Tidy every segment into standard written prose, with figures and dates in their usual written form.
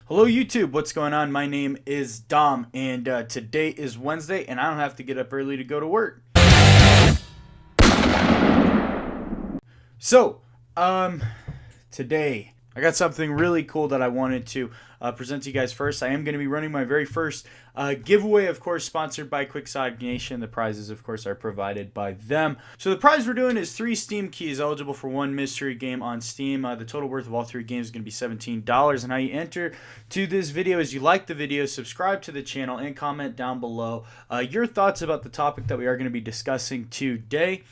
Hello YouTube, what's going on? My name is Dom, and today is Wednesday, and I don't have to get up early to go to work. So, today I got something really cool that I wanted to present to you guys first. I am going to be running my very first giveaway, of course, sponsored by Quixotic Nation. The prizes, of course, are provided by them. So the prize we're doing is 3 Steam keys eligible for 1 mystery game on Steam. The total worth of all 3 games is going to be $17. And how you enter to this video is you like the video, subscribe to the channel, and comment down below your thoughts about the topic that we are going to be discussing today.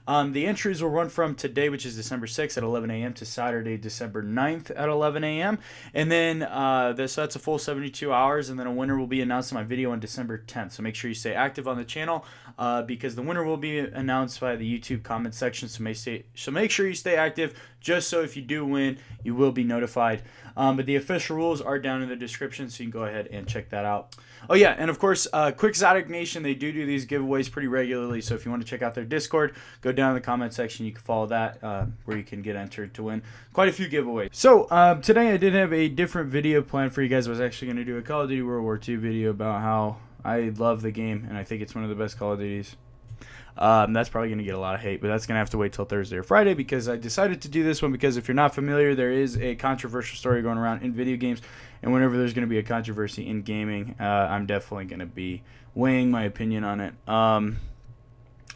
The entries will run from today, which is December 6th at 11 a.m. to Saturday, December 9th at 11 a.m. And then so that's a full 72 hours, and then a winner will be announced in my video on December 10th. So make sure you stay active on the channel because the winner will be announced via the YouTube comment section. So make sure you stay active, just so if you do win, you will be notified. But the official rules are down in the description, so you can go ahead and check that out. Oh yeah, and of course, Quixotic Nation, they do these giveaways pretty regularly. So if you want to check out their Discord, go down in the comment section. You can follow that where you can get entered to win quite a few giveaways. So today I did have a different video planned for you guys. I was actually going to do a Call of Duty World War II video about how I love the game and I think it's one of the best Call of Duties. That's probably going to get a lot of hate, but that's going to have to wait till Thursday or Friday because I decided to do this one because if you're not familiar, there is a controversial story going around in video games, and whenever there's going to be a controversy in gaming, I'm definitely going to be weighing my opinion on it.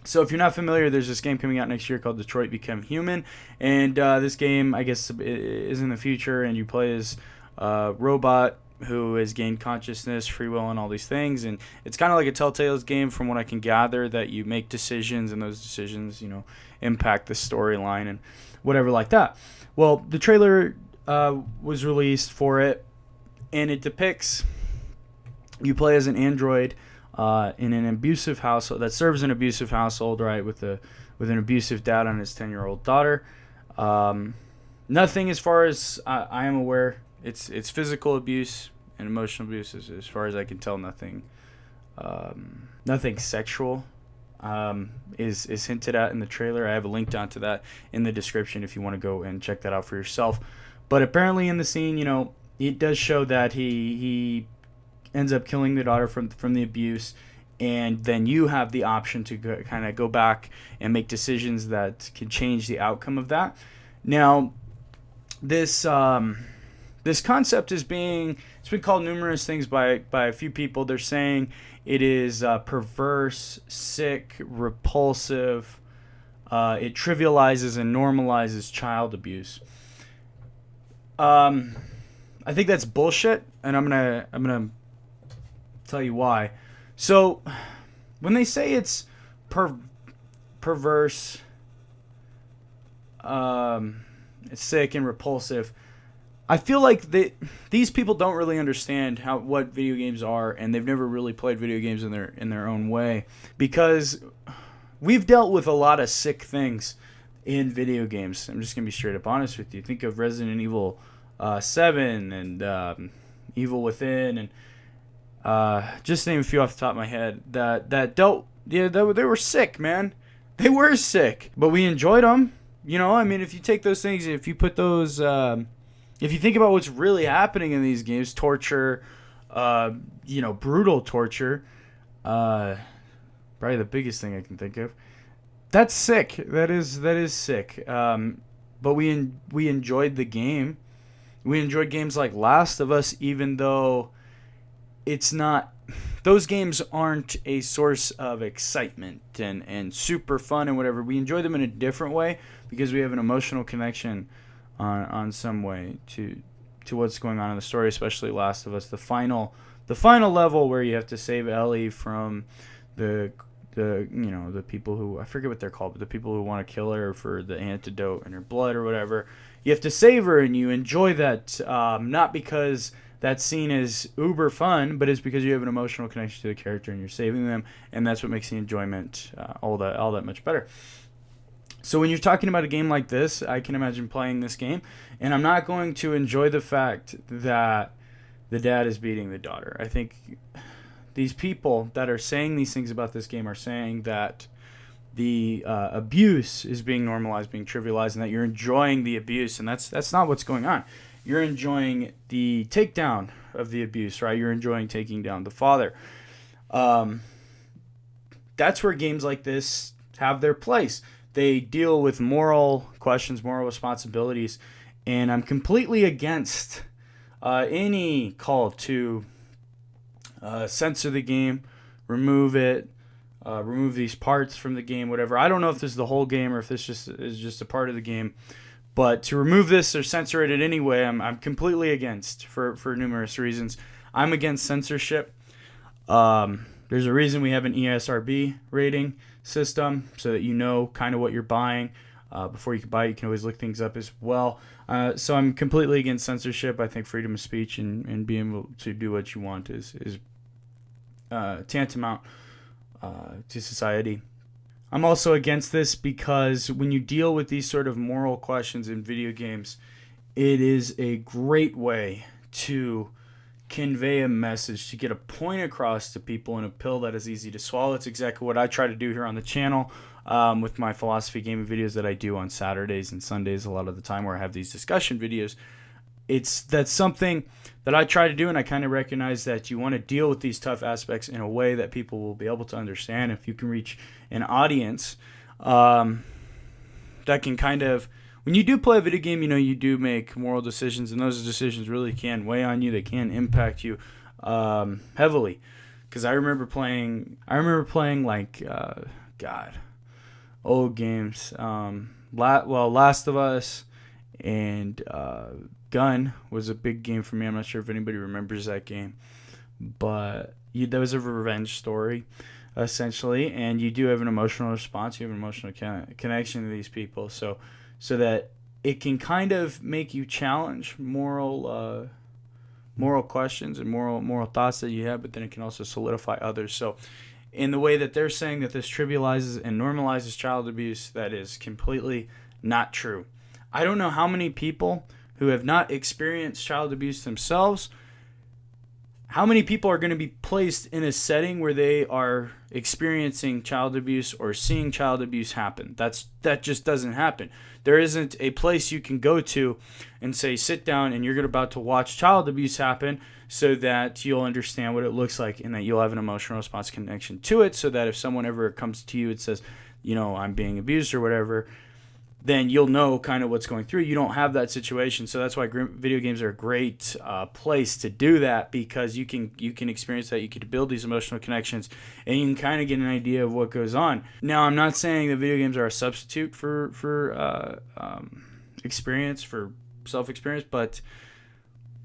So if you're not familiar, there's this game coming out next year called Detroit Become Human, and this game, I guess, is in the future, and you play as a robot who has gained consciousness, free will, and all these things. And it's kind of like a Telltale's game from what I can gather, that you make decisions, and those decisions, you know, impact the storyline and whatever like that. Well, the trailer was released for it, and it depicts you play as an android in an abusive household that serves an abusive household, right, with an abusive dad on his 10-year-old daughter. Nothing, as far as I am aware. It's physical abuse and emotional abuse, as far as I can tell. Nothing sexual is hinted at in the trailer. I have a link down to that in the description if you want to go and check that out for yourself. But apparently in the scene, you know, it does show that he ends up killing the daughter from the abuse, and then you have the option to kind of go back and make decisions that can change the outcome of that. Now, this concept it's been called numerous things by a few people. They're saying it is perverse, sick, repulsive. It trivializes and normalizes child abuse. I think that's bullshit, and I'm gonna tell you why. So, when they say it's perverse, it's sick and repulsive, I feel like these people don't really understand what video games are, and they've never really played video games in their own way, because we've dealt with a lot of sick things in video games. I'm just gonna be straight up honest with you. Think of Resident Evil 7 and Evil Within, and just name a few off the top of my head they were sick, man. They were sick, but we enjoyed them. You know, I mean, if you take those things, if you put those if you think about what's really happening in these games, torture, you know, brutal torture, probably the biggest thing I can think of. That's sick. That is sick. But we enjoyed the game. We enjoyed games like Last of Us, even though it's not. Those games aren't a source of excitement and super fun and whatever. We enjoy them in a different way because we have an emotional connection on some way to what's going on in the story, especially Last of Us. The final level where you have to save Ellie from the people who, I forget what they're called, but the people who want to kill her for the antidote in her blood or whatever. You have to save her, and you enjoy that, not because that scene is uber fun, but it's because you have an emotional connection to the character and you're saving them, and that's what makes the enjoyment all that much better. So when you're talking about a game like this, I can imagine playing this game, and I'm not going to enjoy the fact that the dad is beating the daughter. I think these people that are saying these things about this game are saying that the abuse is being normalized, being trivialized, and that you're enjoying the abuse, and that's not what's going on. you're enjoying the takedown of the abuse, right? You're enjoying taking down the father. That's where games like this have their place. They deal with moral questions, moral responsibilities, and I'm completely against any call to censor the game, remove it, remove these parts from the game, whatever. I don't know if this is the whole game or if this is just a part of the game, but to remove this or censor it in any way, I'm completely against for numerous reasons. I'm against censorship. There's a reason we have an ESRB rating system so that you know kind of what you're buying. Before you can buy it, you can always look things up as well. So I'm completely against censorship. I think freedom of speech and being able to do what you want is tantamount to society. I'm also against this because when you deal with these sort of moral questions in video games, it is a great way to convey a message, to get a point across to people in a pill that is easy to swallow. It's exactly what I try to do here on the channel with my philosophy gaming videos that I do on Saturdays and Sundays a lot of the time, where I have these discussion videos. That's something that I try to do, and I kind of recognize that you want to deal with these tough aspects in a way that people will be able to understand. If you can reach an audience that can kind of, when you do play a video game, you do make moral decisions, and those decisions really can weigh on you. They can impact you heavily. Because I remember playing like old games. Last of Us and Gun was a big game for me. I'm not sure if anybody remembers that game, but that was a revenge story, essentially, and you do have an emotional response. You have an emotional connection to these people, so that it can kind of make you challenge moral questions and moral thoughts that you have, but then it can also solidify others. So in the way that they're saying that this trivializes and normalizes child abuse, that is completely not true. I don't know how many people who have not experienced child abuse themselves, how many people are going to be placed in a setting where they are experiencing child abuse or seeing child abuse happen. That just doesn't happen. There isn't a place you can go to and say, sit down and you're about to watch child abuse happen so that you'll understand what it looks like and that you'll have an emotional response connection to it, so that if someone ever comes to you and says, I'm being abused or whatever, then you'll know kind of what's going through. You don't have that situation, so that's why video games are a great place to do that, because you can experience that. You can build these emotional connections, and you can kind of get an idea of what goes on. Now, I'm not saying that video games are a substitute for experience, for self-experience, but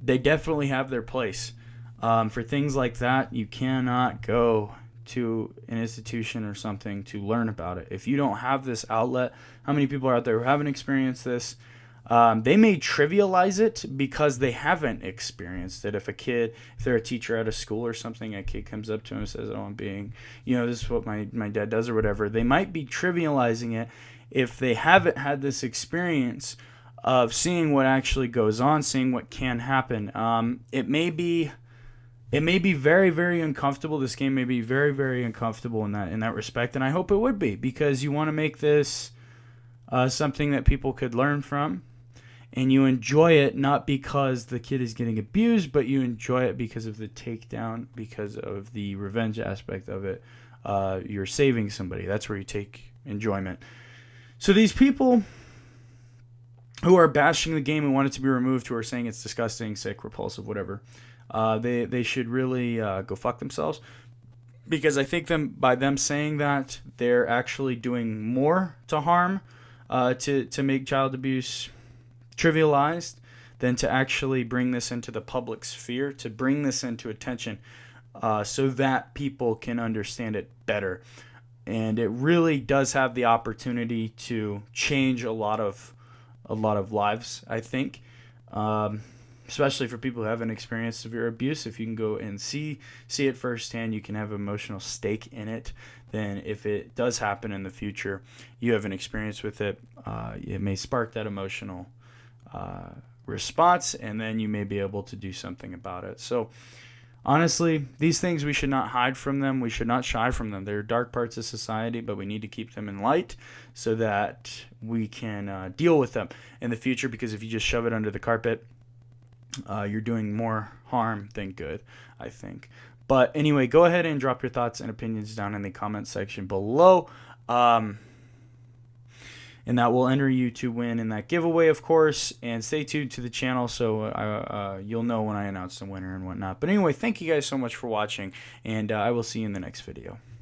they definitely have their place. For things like that, you cannot go to an institution or something to learn about it. If you don't have this outlet, how many people are out there who haven't experienced this? They may trivialize it because they haven't experienced it. If they're a teacher at a school or something, a kid comes up to them and says, I'm being, this is what my dad does or whatever. They might be trivializing it if they haven't had this experience of seeing what actually goes on, seeing what can happen. It may be very, very uncomfortable. This game may be very, very uncomfortable in that respect, and I hope it would be, because you want to make this something that people could learn from, and you enjoy it not because the kid is getting abused, but you enjoy it because of the takedown, because of the revenge aspect of it. You're saving somebody. That's where you take enjoyment. So these people who are bashing the game and want it to be removed, who are saying it's disgusting, sick, repulsive, whatever, they should really go fuck themselves, because I think by them saying that, they're actually doing more to harm to make child abuse trivialized than to actually bring this into the public sphere, to bring this into attention so that people can understand it better. And it really does have the opportunity to change a lot of lives, I think. Especially for people who haven't experienced severe abuse. If you can go and see it firsthand, you can have an emotional stake in it. Then if it does happen in the future, you have an experience with it. It may spark that emotional response, and then you may be able to do something about it. So honestly, these things, we should not hide from them. We should not shy from them. They're dark parts of society, but we need to keep them in light so that we can deal with them in the future, because if you just shove it under the carpet, you're doing more harm than good, I think. But anyway, go ahead and drop your thoughts and opinions down in the comment section below. And that will enter you to win in that giveaway, of course. And stay tuned to the channel so you'll know when I announce the winner and whatnot. But anyway, thank you guys so much for watching, and I will see you in the next video.